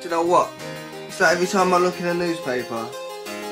Do you know what? It's like every time I look in a newspaper,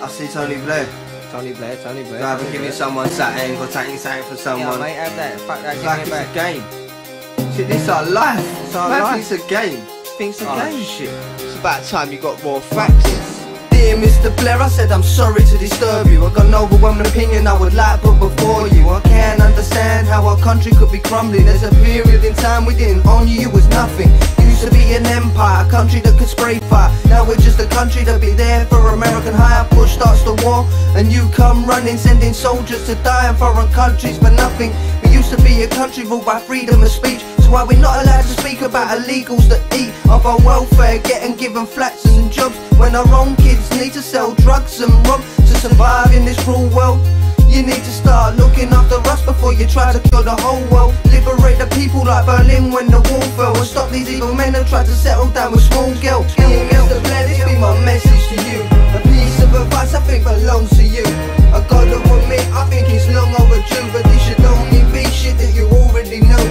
I see Tony Blair. Tony Blair. Either giving someone something or taking something from someone. Yeah, mate, have that. Fuck that, it's give like me it's back. a game. Shit, this is our life. It's our life. It's a game. It's a game. Shit. It's about time you got more facts. Dear Mr Blair, I said I'm sorry to disturb you. I got an overwhelming opinion I would like put before you. I can't understand how our country could be crumbling. There's a period in time we didn't own you, you was nothing. Used to be an empire, a country that could spray fire. Now we're just a country that be there for American hire. Push starts the war and you come running, sending soldiers to die in foreign countries for nothing. We used to be a country ruled by freedom of speech. So why we're not allowed to speak about illegals that eat off our welfare, getting given flats and jobs, when our own kids need to sell drugs and rob to survive in this cruel world. You need to start looking after us before you try to kill the whole world. Liberate the people like Berlin when the wall fell, and stop these evil men who try to settle down with small girls. Mr Blair, this be my message to you. A piece of advice I think belongs to you. I gotta admit, I think it's long overdue, but this should only be shit that you already know.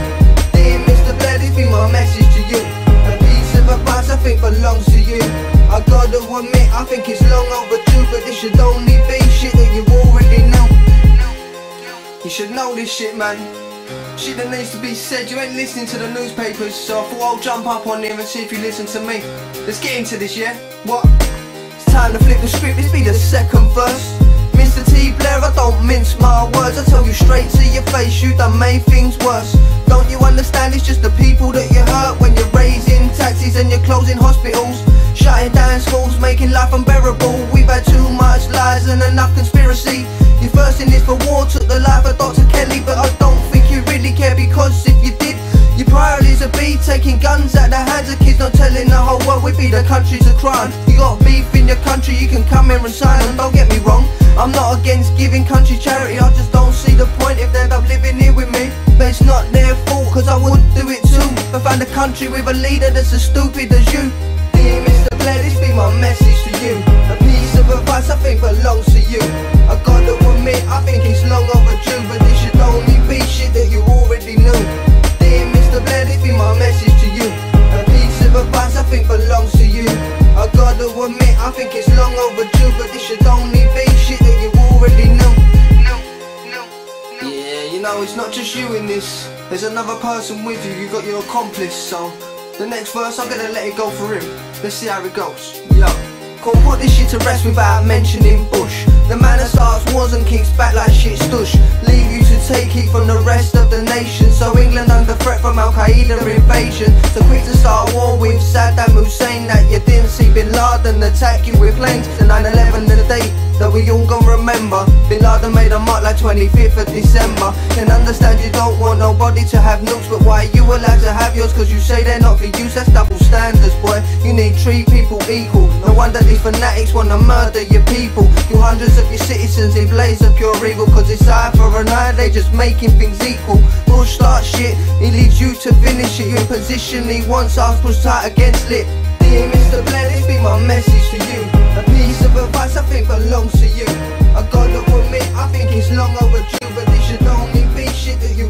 Dear Mr Blair, this be my message to you. A piece of advice I think belongs to you. I gotta admit, I think it's long overdue, but this should only be shit that you already know. You should know this shit, man. Shit that needs to be said. You ain't listening to the newspapers, so I thought I'll jump up on there and see if you listen to me. Let's get into this, yeah? What? It's time to flip the script, this be the second verse. Mr T Blair, I don't mince my words, I tell you straight to your face, you done made things worse. Don't you understand, it's just the people that you hurt when you're raising taxes and you're closing hospitals, shutting down schools, making life unbearable. We've had too much lies and enough conspiracy. Your first in this for war took the life of Dr. Kelly, but I don't think you really care, because if you did, your priorities would be taking guns out the hands of kids, not telling the whole world we be the country to crime. You got beef in your country, you can come here and sign, and don't get me wrong, I'm not against giving country charity, I just don't see the point if they end up living here with me. But it's not their fault, cause I would do it too, but find a country with a leader that's as stupid as you. Dear Mr Blair, this be my message to you. A piece of advice I think belongs to you. I gotta admit, I think it's long overdue, but this should only be shit that you already knew. Dear Mr Blair, this be my message to you. A piece of advice I think belongs to you. I gotta admit, I think it's long overdue, but this should only be shit that you already knew. Yeah, you know, it's not just you in this. There's another person with you, you got your accomplice, so the next verse, I'm gonna let it go for him. Let's see how it goes. Yo, can't put this shit to rest without mentioning Bush, the man that starts wars and kicks back like shit stush. Leave you to take heat from the rest of the nation, so England under threat from Al-Qaeda invasion. So quick to start a war with Saddam Hussein, that you didn't see Bin Laden attack you with planes. The 9/11 the day that we all gon' remember. Bin Laden made a mark like 25th of December. Can understand you don't want nobody to have nukes, but why are you allowed to have yours? Cause you say they're not for use, that's double standards, boy. You need to treat people equal. No wonder these fanatics wanna murder your people. You hundreds of your citizens in blaze of pure evil, cause it's eye for an eye, they just making things equal. Bush starts shit, he leaves you to finish it. You in position he wants, ours pushed tight against lit. Dear Mr Blair, this be my message to you. A piece of advice I think belongs to you. I gotta admit, I think it's long overdue, but this should only be shit that you